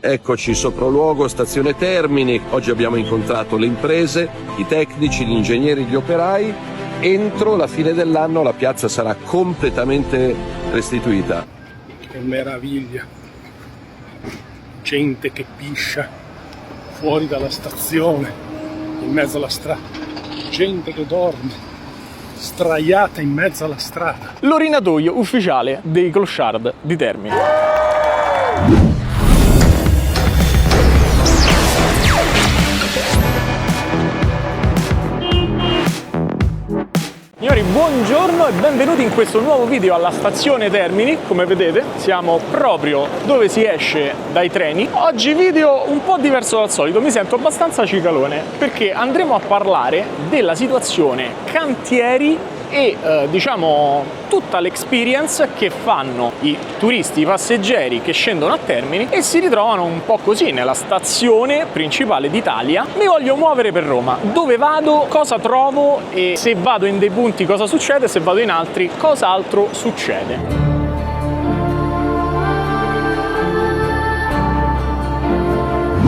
Eccoci soproluogo stazione Termini, oggi abbiamo incontrato le imprese, i tecnici, gli ingegneri, gli operai. Entro la fine dell'anno la piazza sarà completamente restituita. Che meraviglia! Gente che piscia fuori dalla stazione, in mezzo alla strada, gente che dorme straiata in mezzo alla strada. L'orinatoio ufficiale dei clochard di Termini. Signori, buongiorno e benvenuti in questo nuovo video alla stazione Termini. Come vedete siamo proprio dove si esce dai treni. Oggi video un po' diverso dal solito, mi sento abbastanza cicalone perché andremo a parlare della situazione cantieri e diciamo tutta l'experience che fanno i turisti, i passeggeri che scendono a Termini e si ritrovano un po' così nella stazione principale d'Italia. Mi voglio muovere per Roma. Dove vado? Cosa trovo? E se vado in dei punti cosa succede? Se vado in altri cosa altro succede?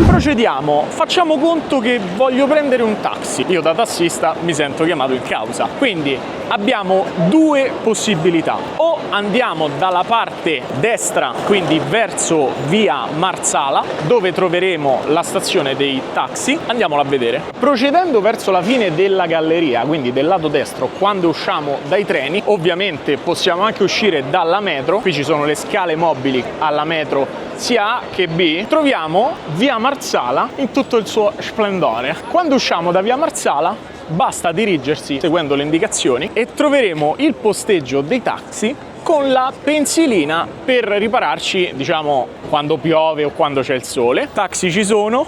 Procediamo, facciamo conto che voglio prendere un taxi. Io da tassista mi sento chiamato in causa, quindi abbiamo due possibilità: o andiamo dalla parte destra, quindi verso via Marsala, dove troveremo la stazione dei taxi, andiamola a vedere. Procedendo verso la fine della galleria, quindi del lato destro, quando usciamo dai treni, ovviamente possiamo anche uscire dalla metro. Qui ci sono le scale mobili alla metro sia A che B. Troviamo via Marsala in tutto il suo splendore. Quando usciamo da via Marsala basta dirigersi seguendo le indicazioni e troveremo il posteggio dei taxi con la pensilina per ripararci, diciamo, quando piove o quando c'è il sole. Taxi ci sono,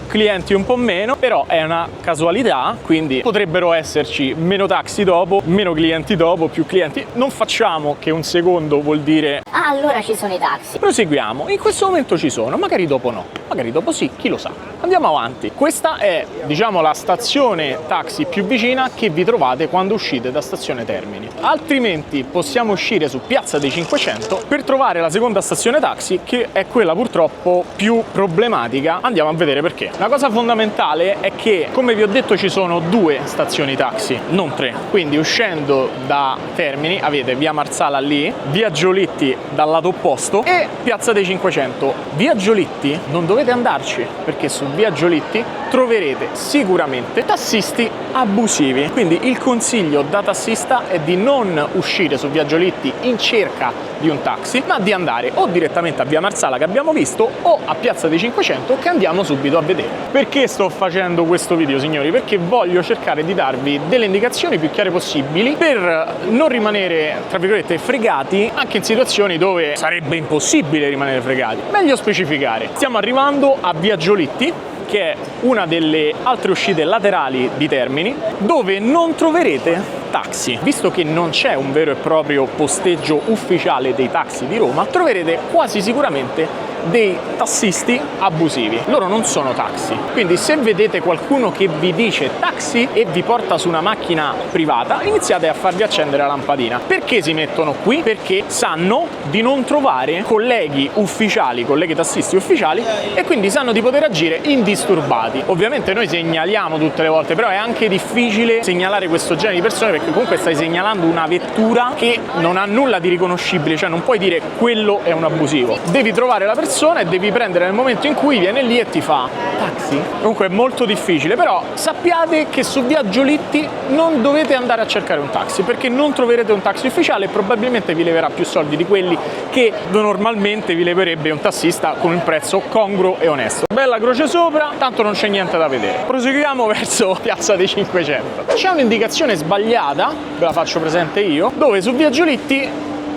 clienti un po' meno, però è una casualità, quindi potrebbero esserci meno taxi dopo, meno clienti dopo, più clienti. Non facciamo che un secondo vuol dire ah, allora ci sono i taxi. Proseguiamo, in questo momento ci sono, magari dopo no, magari dopo sì, chi lo sa. Andiamo avanti. Questa è, diciamo, la stazione taxi più vicina che vi trovate quando uscite da stazione Termini. Altrimenti possiamo uscire su Piazza dei 500 per trovare la seconda stazione taxi, che è quella purtroppo più problematica. Andiamo a vedere perché. La cosa fondamentale è che, come vi ho detto, ci sono due stazioni taxi, non tre. Quindi uscendo da Termini avete via Marsala lì, via Giolitti dal lato opposto e Piazza dei 500. Via Giolitti non dovete andarci perché su via Giolitti troverete sicuramente tassisti abusivi. Quindi il consiglio da tassista è di non uscire su via Giolitti in cerca di un taxi, ma di andare o direttamente a via Marsala che abbiamo visto o a Piazza dei 500 che andiamo subito a vedere. Perché sto facendo questo video, signori? Perché voglio cercare di darvi delle indicazioni più chiare possibili per non rimanere, tra virgolette, fregati anche in situazioni dove sarebbe impossibile rimanere fregati. Meglio specificare. Stiamo arrivando a via Giolitti, che è una delle altre uscite laterali di Termini, dove non troverete taxi. Visto che non c'è un vero e proprio posteggio ufficiale dei taxi di Roma, troverete quasi sicuramente dei tassisti abusivi. Loro non sono taxi, quindi se vedete qualcuno che vi dice taxi e vi porta su una macchina privata, iniziate a farvi accendere la lampadina. Perché si mettono qui? Perché sanno di non trovare colleghi ufficiali, colleghi tassisti ufficiali, e quindi sanno di poter agire indisturbati. Ovviamente noi segnaliamo tutte le volte, però è anche difficile segnalare questo genere di persone perché comunque stai segnalando una vettura che non ha nulla di riconoscibile, cioè non puoi dire quello è un abusivo. Devi trovare la persona e devi prendere nel momento in cui viene lì e ti fa taxi. Comunque è molto difficile, però sappiate che su via Giolitti non dovete andare a cercare un taxi perché non troverete un taxi ufficiale e probabilmente vi leverà più soldi di quelli che normalmente vi leverebbe un tassista con un prezzo congruo e onesto. Bella croce sopra, tanto non c'è niente da vedere. Proseguiamo verso Piazza dei 500. C'è un'indicazione sbagliata, ve la faccio presente io, dove su via Giolitti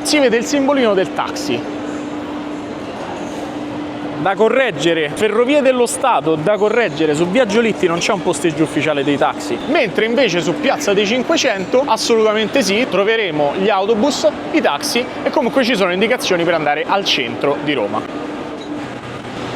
si vede il simbolino del taxi. Da correggere, Ferrovie dello Stato, da correggere, su via Giolitti non c'è un posteggio ufficiale dei taxi, mentre invece su Piazza dei 500 assolutamente sì, troveremo gli autobus, i taxi e comunque ci sono indicazioni per andare al centro di Roma.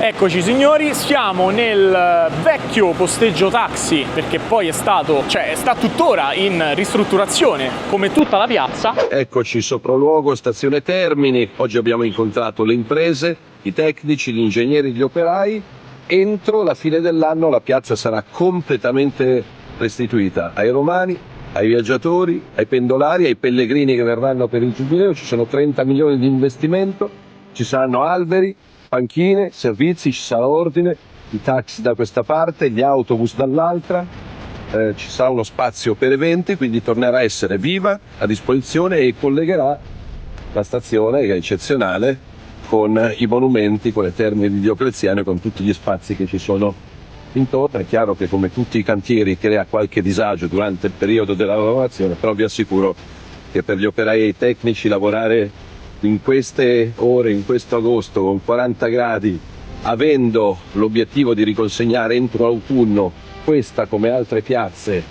Eccoci signori, siamo nel vecchio posteggio taxi perché poi sta tuttora in ristrutturazione come tutta la piazza. Eccoci soproluogo stazione Termini, oggi abbiamo incontrato le imprese, i tecnici, gli ingegneri, gli operai. Entro la fine dell'anno la piazza sarà completamente restituita ai romani, ai viaggiatori, ai pendolari, ai pellegrini che verranno per il Giubileo. Ci sono 30 milioni di investimento, ci saranno alberi, panchine, servizi, ci sarà ordine, i taxi da questa parte, gli autobus dall'altra, ci sarà uno spazio per eventi, quindi tornerà a essere viva, a disposizione, e collegherà la stazione, che è eccezionale, con i monumenti, con le terme di Diocleziano e con tutti gli spazi che ci sono intorno. È chiaro che, come tutti i cantieri, crea qualche disagio durante il periodo della lavorazione, però vi assicuro che per gli operai e i tecnici lavorare in queste ore, in questo agosto, con 40 gradi, avendo l'obiettivo di riconsegnare entro autunno questa, come altre piazze,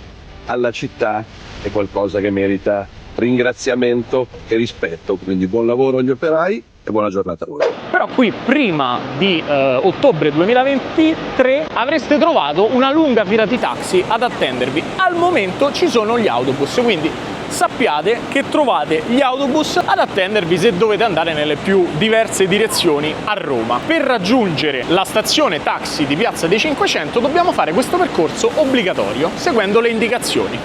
alla città, è qualcosa che merita ringraziamento e rispetto. Quindi buon lavoro agli operai e buona giornata a voi. Però qui prima di ottobre 2023 avreste trovato una lunga fila di taxi ad attendervi. Al momento ci sono gli autobus, quindi sappiate che trovate gli autobus ad attendervi se dovete andare nelle più diverse direzioni a Roma. Per raggiungere la stazione taxi di Piazza dei 500 dobbiamo fare questo percorso obbligatorio seguendo le indicazioni.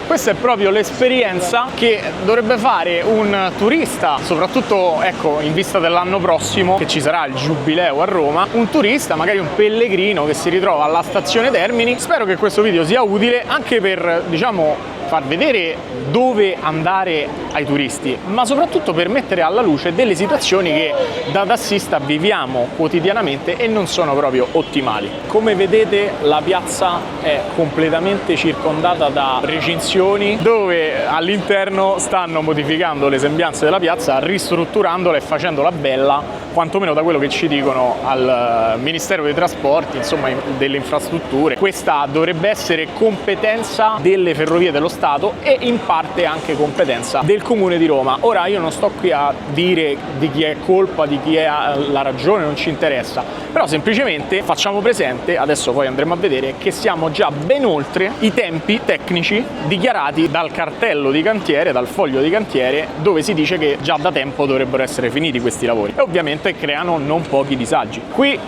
Questa è proprio l'esperienza che dovrebbe fare un turista, soprattutto ecco in vista dell'anno prossimo che ci sarà il Giubileo a Roma. Un turista, magari un pellegrino che si ritrova alla stazione Termini. Spero che questo video sia utile anche per, diciamo, far vedere dove andare ai turisti, ma soprattutto per mettere alla luce delle situazioni che da tassista viviamo quotidianamente e non sono proprio ottimali. Come vedete la piazza è completamente circondata da recinzioni dove all'interno stanno modificando le sembianze della piazza, ristrutturandola e facendola bella, quantomeno da quello che ci dicono al Ministero dei Trasporti, insomma delle infrastrutture. Questa dovrebbe essere competenza delle Ferrovie dello Stato e in parte anche competenza del Comune di Roma. Ora io non sto qui a dire di chi è colpa, di chi ha la ragione, non ci interessa, però semplicemente facciamo presente, adesso poi andremo a vedere, che siamo già ben oltre i tempi tecnici dichiarati dal cartello di cantiere, dal foglio di cantiere, dove si dice che già da tempo dovrebbero essere finiti questi lavori e ovviamente creano non pochi disagi. Qui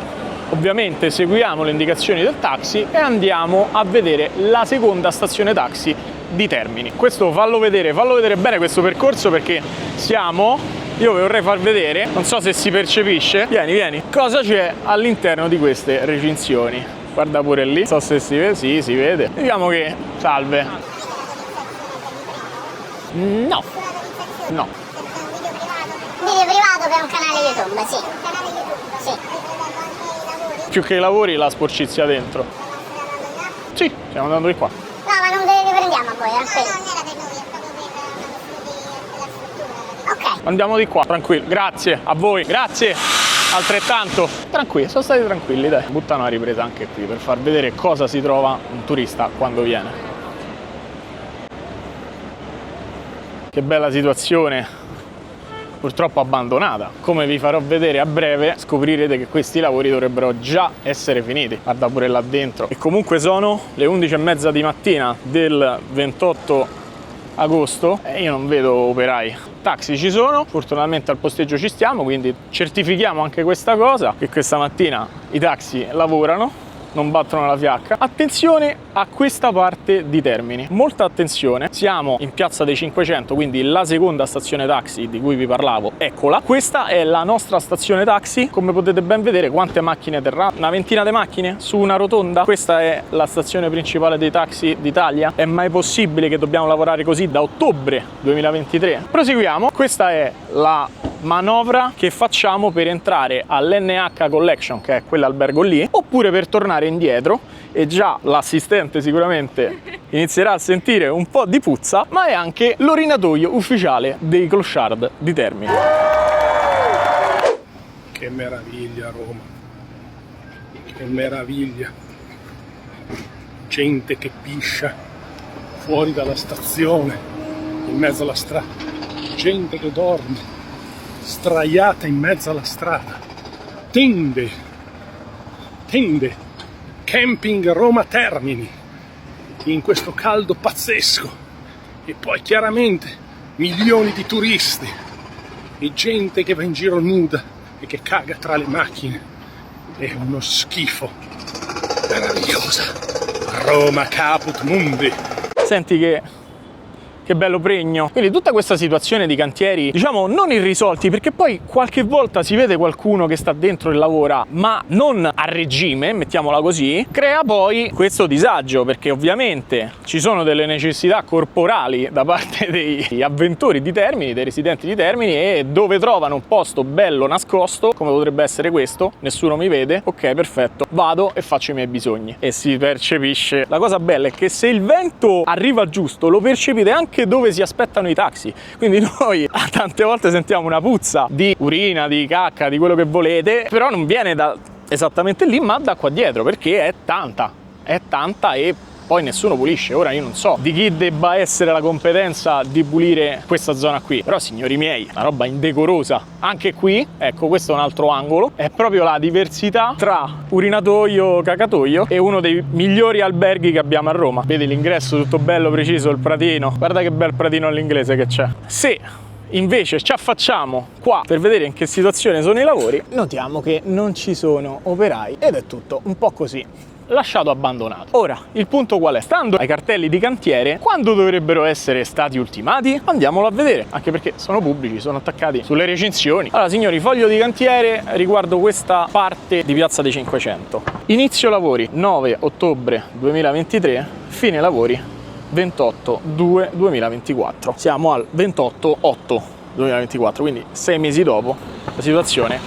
ovviamente seguiamo le indicazioni del taxi e andiamo a vedere la seconda stazione taxi di Termini. Questo fallo vedere bene questo percorso, perché io vi vorrei far vedere, non so se si percepisce, vieni, cosa c'è all'interno di queste recinzioni. Guarda pure lì, non so se si vede, sì, si vede. Diciamo che, salve. No. Video privato per un canale YouTube, sì. Più che i lavori, la sporcizia dentro. Sì, stiamo andando di qua. No, ma non ve ne prendiamo a voi, non era per noi, è proprio per la struttura. Ok. Andiamo di qua, tranquillo. Grazie a voi, grazie. Altrettanto. Tranquilli, sono stati tranquilli, dai. Butta una ripresa anche qui per far vedere cosa si trova un turista quando viene. Che bella situazione. Purtroppo abbandonata. Come vi farò vedere a breve, scoprirete che questi lavori dovrebbero già essere finiti. Guarda pure là dentro. E comunque sono le 11:30 di mattina del 28 agosto e io non vedo operai. Taxi ci sono, fortunatamente al posteggio ci stiamo, quindi certifichiamo anche questa cosa, che questa mattina i taxi lavorano, non battono la fiacca. Attenzione a questa parte di Termini, molta attenzione. Siamo in Piazza dei 500, quindi la seconda stazione taxi di cui vi parlavo, eccola. Questa è la nostra stazione taxi, come potete ben vedere. Quante macchine terrà? Una ventina di macchine su una rotonda. Questa è la stazione principale dei taxi d'Italia. È mai possibile che dobbiamo lavorare così da ottobre 2023? Proseguiamo. Questa è la manovra che facciamo per entrare all'NH Collection, che è quell'albergo lì, oppure per tornare indietro, e già l'assistente sicuramente inizierà a sentire un po' di puzza, ma è anche l'orinatoio ufficiale dei clochard di Termini. Che meraviglia Roma, che meraviglia, gente che piscia fuori dalla stazione, in mezzo alla strada, gente che dorme straiata in mezzo alla strada, tende, camping Roma Termini, in questo caldo pazzesco, e poi chiaramente milioni di turisti e gente che va in giro nuda e che caga tra le macchine. È uno schifo. Meravigliosa. Roma caput mundi. Senti che bello pregno. Quindi tutta questa situazione di cantieri, diciamo, non irrisolti, perché poi qualche volta si vede qualcuno che sta dentro e lavora, ma non a regime, mettiamola così, crea poi questo disagio, perché ovviamente ci sono delle necessità corporali da parte degli avventori di Termini, dei residenti di Termini, e dove trovano un posto bello nascosto, come potrebbe essere questo, nessuno mi vede, ok, perfetto, vado e faccio i miei bisogni. E si percepisce. La cosa bella è che se il vento arriva giusto, lo percepite anche dove si aspettano i taxi. Quindi noi tante volte sentiamo una puzza di urina, di cacca, di quello che volete, però non viene da esattamente lì, ma da qua dietro, perché è tanta e poi nessuno pulisce. Ora io non so di chi debba essere la competenza di pulire questa zona qui, però signori miei, una roba indecorosa. Anche qui, ecco, questo è un altro angolo, è proprio la diversità tra urinatoio, cacatoio e uno dei migliori alberghi che abbiamo a Roma. Vedi l'ingresso tutto bello preciso, il pratino, guarda che bel pratino all'inglese che c'è. Se invece ci affacciamo qua per vedere in che situazione sono i lavori, notiamo che non ci sono operai ed è tutto un po' così, lasciato abbandonato. Ora, il punto qual è? Stando ai cartelli di cantiere, quando dovrebbero essere stati ultimati? Andiamolo a vedere, anche perché sono pubblici, sono attaccati sulle recensioni. Allora signori, foglio di cantiere riguardo questa parte di Piazza dei 500. Inizio lavori 9 ottobre 2023, fine lavori 28/2/2024. Siamo al 28/8/2024, quindi 6 mesi dopo la situazione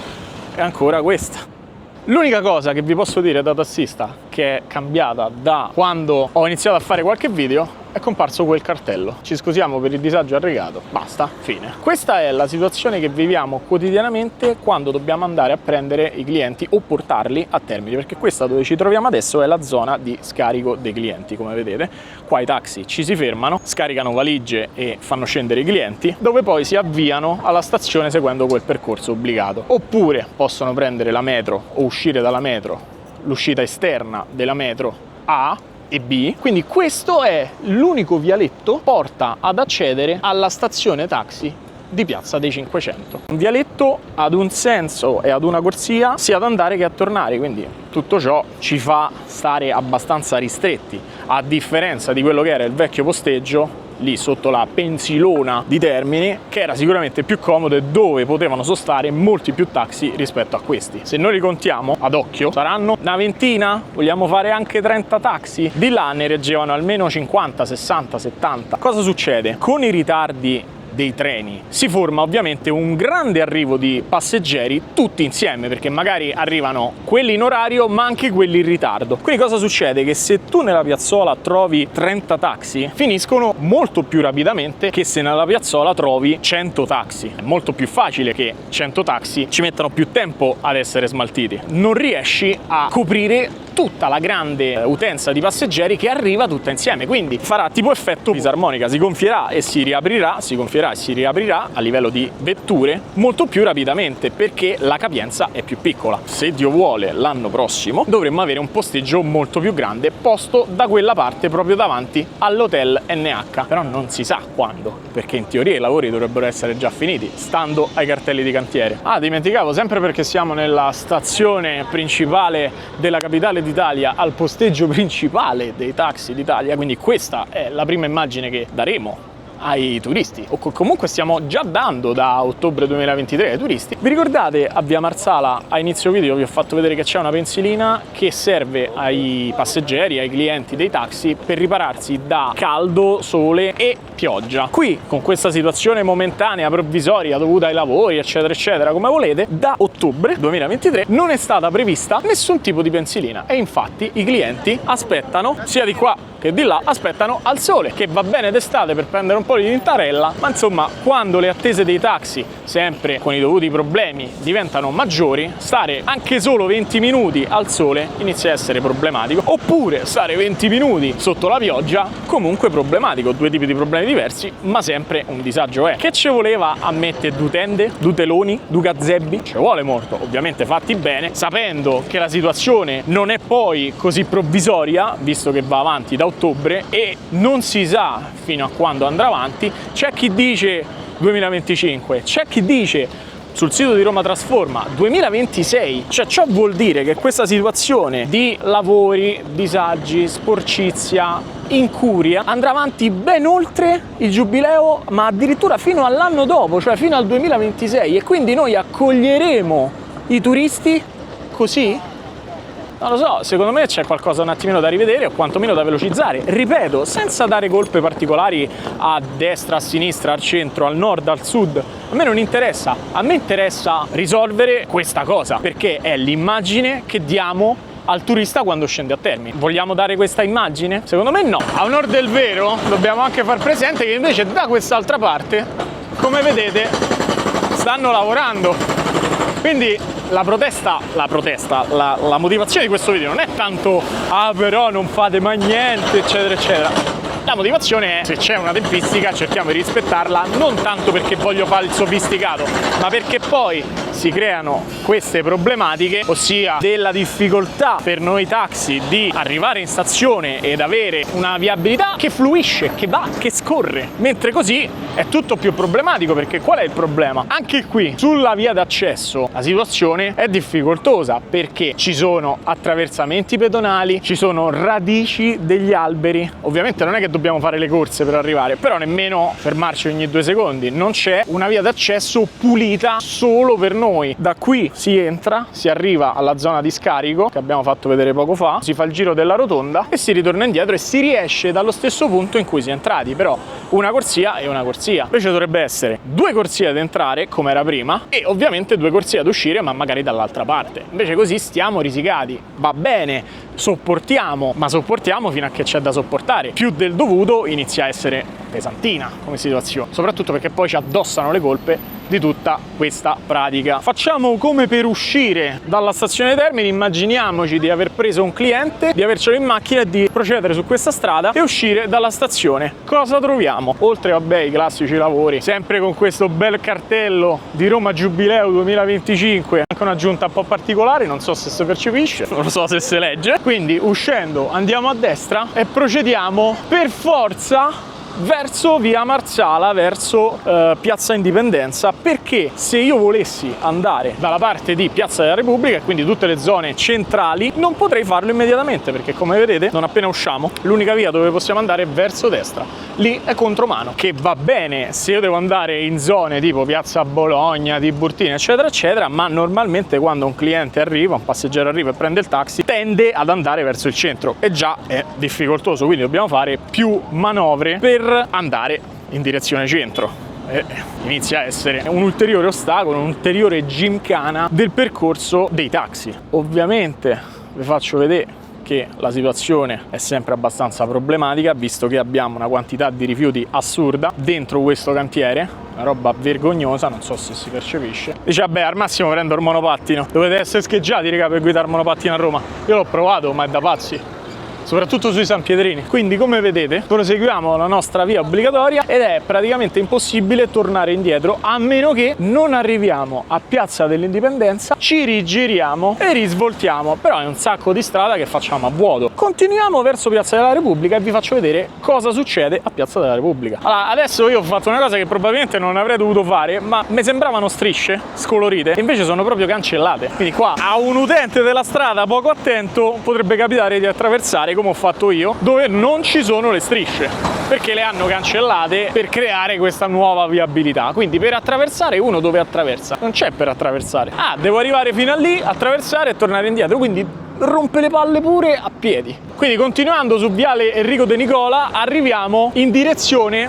è ancora questa. L'unica cosa che vi posso dire da tassista che è cambiata da quando ho iniziato a fare qualche video è comparso quel cartello. Ci scusiamo per il disagio arrecato, basta, fine. Questa è la situazione che viviamo quotidianamente quando dobbiamo andare a prendere i clienti o portarli a Termini, perché questa dove ci troviamo adesso è la zona di scarico dei clienti. Come vedete, qua i taxi ci si fermano, scaricano valigie e fanno scendere i clienti, dove poi si avviano alla stazione seguendo quel percorso obbligato. Oppure possono prendere la metro o uscire dalla metro, l'uscita esterna della metro A e B. Quindi questo è l'unico vialetto porta ad accedere alla stazione taxi di Piazza dei 500. Un vialetto ad un senso e ad una corsia sia ad andare che a tornare, quindi tutto ciò ci fa stare abbastanza ristretti, a differenza di quello che era il vecchio posteggio lì sotto la pensilona di Termini, che era sicuramente più comodo e dove potevano sostare molti più taxi rispetto a questi. Se noi li contiamo ad occhio saranno una ventina, vogliamo fare anche 30 taxi? Di là ne reggevano almeno 50, 60, 70. Cosa succede? Con i ritardi dei treni si forma ovviamente un grande arrivo di passeggeri tutti insieme, perché magari arrivano quelli in orario ma anche quelli in ritardo. Quindi cosa succede? Che se tu nella piazzola trovi 30 taxi, finiscono molto più rapidamente che se nella piazzola trovi 100 taxi. È molto più facile che 100 taxi ci mettano più tempo ad essere smaltiti. Non riesci a coprire tutta la grande utenza di passeggeri che arriva tutta insieme, quindi farà tipo effetto fisarmonica, si gonfierà e si riaprirà, si gonfierà e si riaprirà a livello di vetture molto più rapidamente, perché la capienza è più piccola. Se Dio vuole l'anno prossimo dovremmo avere un posteggio molto più grande posto da quella parte proprio davanti all'hotel NH, però non si sa quando, perché in teoria i lavori dovrebbero essere già finiti stando ai cartelli di cantiere. Ah, dimenticavo, sempre perché siamo nella stazione principale della capitale d'Italia, al posteggio principale dei taxi d'Italia, quindi questa è la prima immagine che daremo ai turisti, o comunque stiamo già dando da ottobre 2023 ai turisti. Vi ricordate a Via Marsala a inizio video vi ho fatto vedere che c'è una pensilina che serve ai passeggeri, ai clienti dei taxi per ripararsi da caldo, sole e pioggia. Qui, con questa situazione momentanea, provvisoria, dovuta ai lavori eccetera eccetera, come volete, da ottobre 2023 non è stata prevista nessun tipo di pensilina e infatti i clienti aspettano, sia di qua che di là, aspettano al sole, che va bene d'estate per prendere un po' di tintarella, ma insomma quando le attese dei taxi, sempre con i dovuti problemi, diventano maggiori, stare anche solo 20 minuti al sole inizia a essere problematico, oppure stare 20 minuti sotto la pioggia comunque problematico. Due tipi di problemi diversi, ma sempre un disagio è. Che ci voleva a mettere due tende, due teloni, due gazebbi? Ci vuole molto, ovviamente fatti bene, sapendo che la situazione non è poi così provvisoria, visto che va avanti da ottobre e non si sa fino a quando andrà avanti. C'è chi dice 2025, c'è chi dice sul sito di Roma Trasforma 2026, cioè ciò vuol dire che questa situazione di lavori, disagi, sporcizia, incuria andrà avanti ben oltre il giubileo, ma addirittura fino all'anno dopo, cioè fino al 2026, e quindi noi accoglieremo i turisti così? Non lo so, secondo me c'è qualcosa un attimino da rivedere o quantomeno da velocizzare. Ripeto, senza dare colpe particolari a destra, a sinistra, al centro, al nord, al sud. A me non interessa, a me interessa risolvere questa cosa, perché è l'immagine che diamo al turista quando scende a Termini. Vogliamo dare questa immagine? Secondo me no. A onor del vero, dobbiamo anche far presente che invece da quest'altra parte, come vedete, stanno lavorando. Quindi la motivazione di questo video non è tanto però non fate mai niente, eccetera eccetera. La motivazione è, se c'è una tempistica cerchiamo di rispettarla, non tanto perché voglio fare il sofisticato, ma perché poi si creano queste problematiche, ossia della difficoltà per noi taxi di arrivare in stazione ed avere una viabilità che fluisce, che va, che scorre, mentre così è tutto più problematico. Perché qual è il problema? Anche qui sulla via d'accesso la situazione è difficoltosa, perché ci sono attraversamenti pedonali, ci sono radici degli alberi. Ovviamente non è che dobbiamo fare le corse per arrivare, però nemmeno fermarci ogni 2 secondi. Non c'è una via d'accesso pulita solo per noi. Da qui si entra, si arriva alla zona di scarico che abbiamo fatto vedere poco fa, si fa il giro della rotonda e si ritorna indietro e si riesce dallo stesso punto in cui si è entrati. Però una corsia e una corsia. Invece dovrebbe essere 2 corsie ad entrare come era prima e ovviamente 2 corsie ad uscire, ma magari dall'altra parte. Invece così stiamo risicati. Va bene, sopportiamo, ma sopportiamo fino a che c'è da sopportare. Più del dovuto inizia a essere pesantina come situazione, soprattutto perché poi ci addossano le colpe di tutta questa pratica. Facciamo come per uscire dalla stazione Termini. Immaginiamoci di aver preso un cliente, di avercelo in macchina e di procedere su questa strada e uscire dalla stazione. Cosa troviamo? Oltre vabbè i classici lavori, sempre con questo bel cartello di Roma Giubileo 2025, anche un'aggiunta un po' particolare, non so se si percepisce, non lo so se si legge. Quindi uscendo andiamo a destra e procediamo per forza verso via Marsala, verso Piazza Indipendenza, perché se io volessi andare dalla parte di Piazza della Repubblica e quindi tutte le zone centrali non potrei farlo immediatamente, perché come vedete non appena usciamo l'unica via dove possiamo andare è verso destra, lì è contromano, che va bene se io devo andare in zone tipo Piazza Bologna, Tiburtina eccetera eccetera, ma normalmente quando un cliente arriva, un passeggero arriva e prende il taxi, tende ad andare verso il centro e già è difficoltoso, quindi dobbiamo fare più manovre per andare in direzione centro. Inizia a essere un ulteriore ostacolo, un'ulteriore gimkana del percorso dei taxi. Ovviamente vi faccio vedere che la situazione è sempre abbastanza problematica, visto che abbiamo una quantità di rifiuti assurda dentro questo cantiere, una roba vergognosa, non so se si percepisce. Dice vabbè, al massimo prendo il monopattino. Dovete essere scheggiati raga per guidare il monopattino a Roma. Io l'ho provato, ma è da pazzi, soprattutto sui San Pietrini. Quindi come vedete proseguiamo la nostra via obbligatoria ed è praticamente impossibile tornare indietro, a meno che non arriviamo a Piazza dell'Indipendenza, ci rigiriamo e risvoltiamo, però è un sacco di strada che facciamo a vuoto. Continuiamo verso Piazza della Repubblica e vi faccio vedere cosa succede a Piazza della Repubblica. Allora, adesso io ho fatto una cosa che probabilmente non avrei dovuto fare, ma mi sembravano strisce scolorite, invece sono proprio cancellate. Quindi qua a un utente della strada poco attento potrebbe capitare di attraversare come ho fatto io, dove non ci sono le strisce, perché le hanno cancellate per creare questa nuova viabilità. Quindi per attraversare uno dove attraversa, non c'è per attraversare. Ah, devo arrivare fino a lì, attraversare e tornare indietro, quindi rompe le palle pure a piedi. Quindi continuando su viale Enrico De Nicola arriviamo in direzione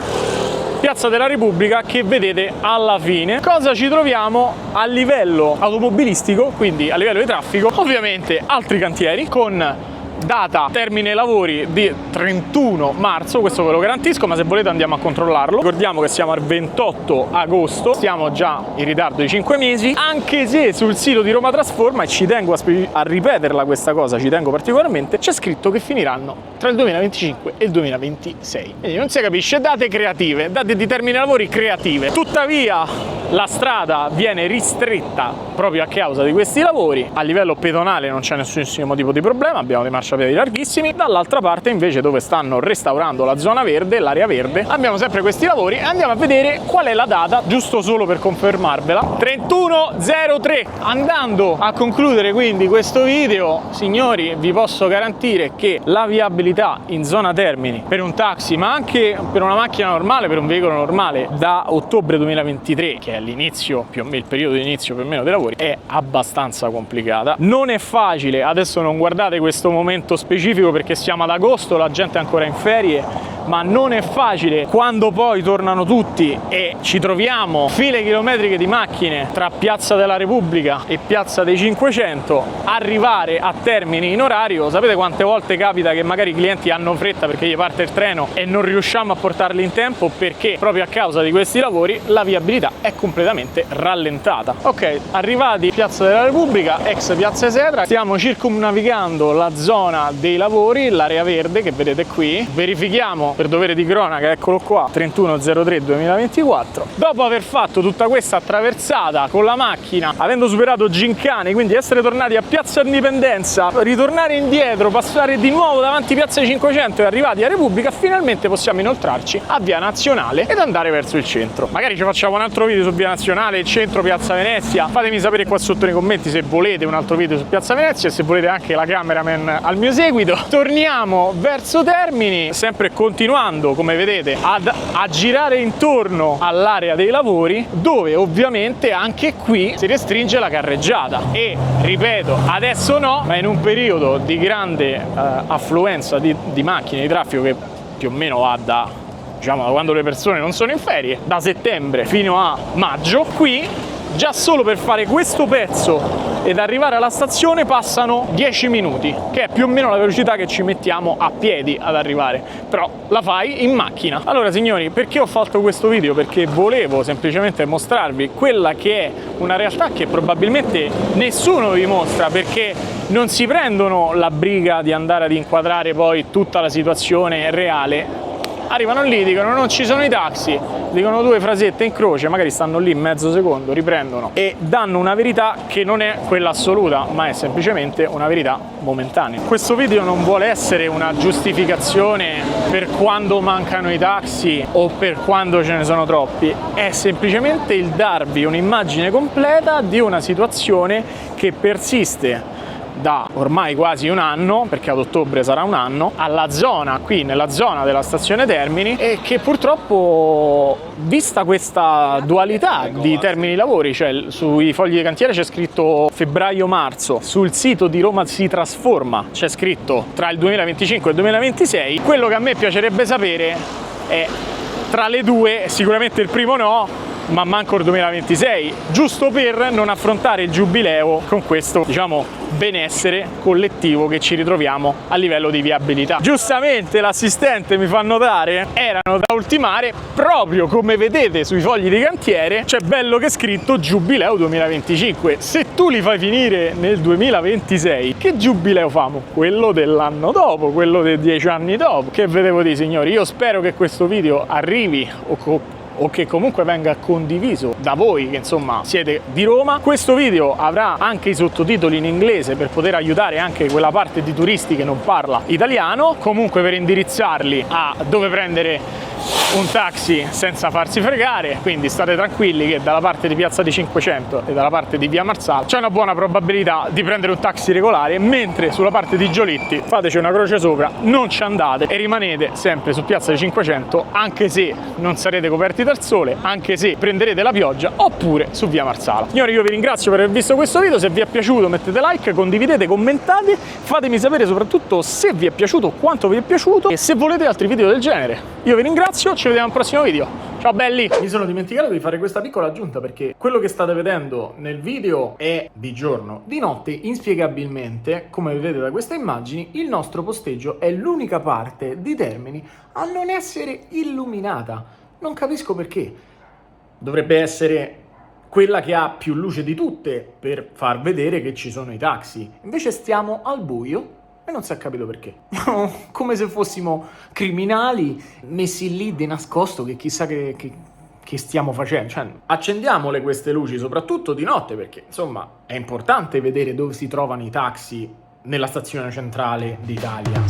Piazza della Repubblica, che vedete alla fine. Cosa ci troviamo a livello automobilistico, quindi a livello di traffico? Ovviamente altri cantieri con data termine lavori di 31 marzo, questo ve lo garantisco, ma se volete andiamo a controllarlo. Ricordiamo che siamo al 28 agosto, stiamo già in ritardo di 5 mesi, anche se sul sito di Roma Trasforma, e ci tengo a ripeterla questa cosa, ci tengo particolarmente, c'è scritto che finiranno tra il 2025 e il 2026. Quindi non si capisce, date creative, date di termine lavori creative. Tuttavia la strada viene ristretta proprio a causa di questi lavori. A livello pedonale non c'è nessunissimo tipo di problema, abbiamo dei marciapiedi marciapiedi larghissimi. Dall'altra parte invece, dove stanno restaurando la zona verde, l'area verde, abbiamo sempre questi lavori e andiamo a vedere qual è la data, giusto solo per confermarvela. 31/03. Andando a concludere quindi questo video, signori, vi posso garantire che la viabilità in zona Termini per un taxi, ma anche per una macchina normale, per un veicolo normale, da ottobre 2023, che è l'inizio, più o meno il periodo di inizio più o meno dei lavori, è abbastanza complicata. Non è facile, adesso non guardate questo momento specifico perché siamo ad agosto, la gente è ancora in ferie, ma non è facile quando poi tornano tutti e ci troviamo file chilometriche di macchine tra Piazza della Repubblica e Piazza dei 500, arrivare a Termini in orario. Sapete quante volte capita che magari i clienti hanno fretta perché gli parte il treno e non riusciamo a portarli in tempo perché proprio a causa di questi lavori la viabilità è completamente rallentata. Ok, arrivati a Piazza della Repubblica, ex Piazza Esetra, stiamo circumnavigando la zona dei lavori, l'area verde che vedete qui. Verifichiamo per dovere di cronaca, eccolo qua, 31/03/2024. Dopo aver fatto tutta questa attraversata con la macchina, avendo superato Gincane, quindi essere tornati a Piazza Indipendenza, ritornare indietro, passare di nuovo davanti a Piazza 500 e arrivati a Repubblica, finalmente possiamo inoltrarci a Via Nazionale ed andare verso il centro. Magari ci facciamo un altro video su Via Nazionale, il centro, Piazza Venezia. Fatemi sapere qua sotto nei commenti se volete un altro video su Piazza Venezia e se volete anche la cameraman al mio seguito. Torniamo verso Termini, sempre continuando, come vedete, a girare intorno all'area dei lavori, dove ovviamente anche qui si restringe la carreggiata e, ripeto, adesso no, ma in un periodo di grande affluenza di macchine, di traffico che più o meno va da, diciamo, da quando le persone non sono in ferie, da settembre fino a maggio, qui già solo per fare questo pezzo ed arrivare alla stazione passano 10 minuti, che è più o meno la velocità che ci mettiamo a piedi ad arrivare, però la fai in macchina. Allora signori, perché ho fatto questo video? Perché volevo semplicemente mostrarvi quella che è una realtà che probabilmente nessuno vi mostra, perché non si prendono la briga di andare ad inquadrare poi tutta la situazione reale. Arrivano lì, dicono non ci sono i taxi, dicono due frasette in croce, magari stanno lì mezzo secondo, riprendono e danno una verità che non è quella assoluta, ma è semplicemente una verità momentanea. Questo video non vuole essere una giustificazione per quando mancano i taxi o per quando ce ne sono troppi, è semplicemente il darvi un'immagine completa di una situazione che persiste da ormai quasi un anno, perché ad ottobre sarà un anno, alla zona, qui nella zona della stazione Termini, e che purtroppo, vista questa dualità di termini lavori, cioè sui fogli di cantiere c'è scritto febbraio-marzo, sul sito di Roma si trasforma c'è scritto tra il 2025 e il 2026, quello che a me piacerebbe sapere è tra le due, sicuramente il primo no, ma manco il 2026, giusto per non affrontare il giubileo con questo, diciamo, benessere collettivo che ci ritroviamo a livello di viabilità. Giustamente l'assistente mi fa notare, erano da ultimare, proprio come vedete sui fogli di cantiere c'è bello che è scritto giubileo 2025. Se tu li fai finire nel 2026, che giubileo famo? Quello dell'anno dopo, quello dei 10 anni dopo. Che vedevo di signori, io spero che questo video arrivi o che comunque venga condiviso da voi che insomma siete di Roma. Questo video avrà anche i sottotitoli in inglese per poter aiutare anche quella parte di turisti che non parla italiano, comunque per indirizzarli a dove prendere un taxi senza farsi fregare, quindi state tranquilli che dalla parte di Piazza di 500 e dalla parte di Via Marsala c'è una buona probabilità di prendere un taxi regolare, mentre sulla parte di Giolitti fateci una croce sopra, non ci andate e rimanete sempre su Piazza di 500, anche se non sarete coperti dal sole, anche se prenderete la pioggia, oppure su Via Marsala. Signori, io vi ringrazio per aver visto questo video, se vi è piaciuto mettete like, condividete, commentate, fatemi sapere soprattutto se vi è piaciuto, quanto vi è piaciuto e se volete altri video del genere. Io vi ringrazio, ci vediamo al prossimo video. Ciao belli! Mi sono dimenticato di fare questa piccola aggiunta perché quello che state vedendo nel video è di giorno. Di notte, inspiegabilmente, come vedete da queste immagini, il nostro posteggio è l'unica parte di Termini a non essere illuminata. Non capisco perché. Dovrebbe essere quella che ha più luce di tutte per far vedere che ci sono i taxi. Invece stiamo al buio e non si è capito perché. Come se fossimo criminali messi lì di nascosto che chissà che stiamo facendo. Cioè, accendiamole queste luci soprattutto di notte perché insomma è importante vedere dove si trovano i taxi nella stazione centrale d'Italia.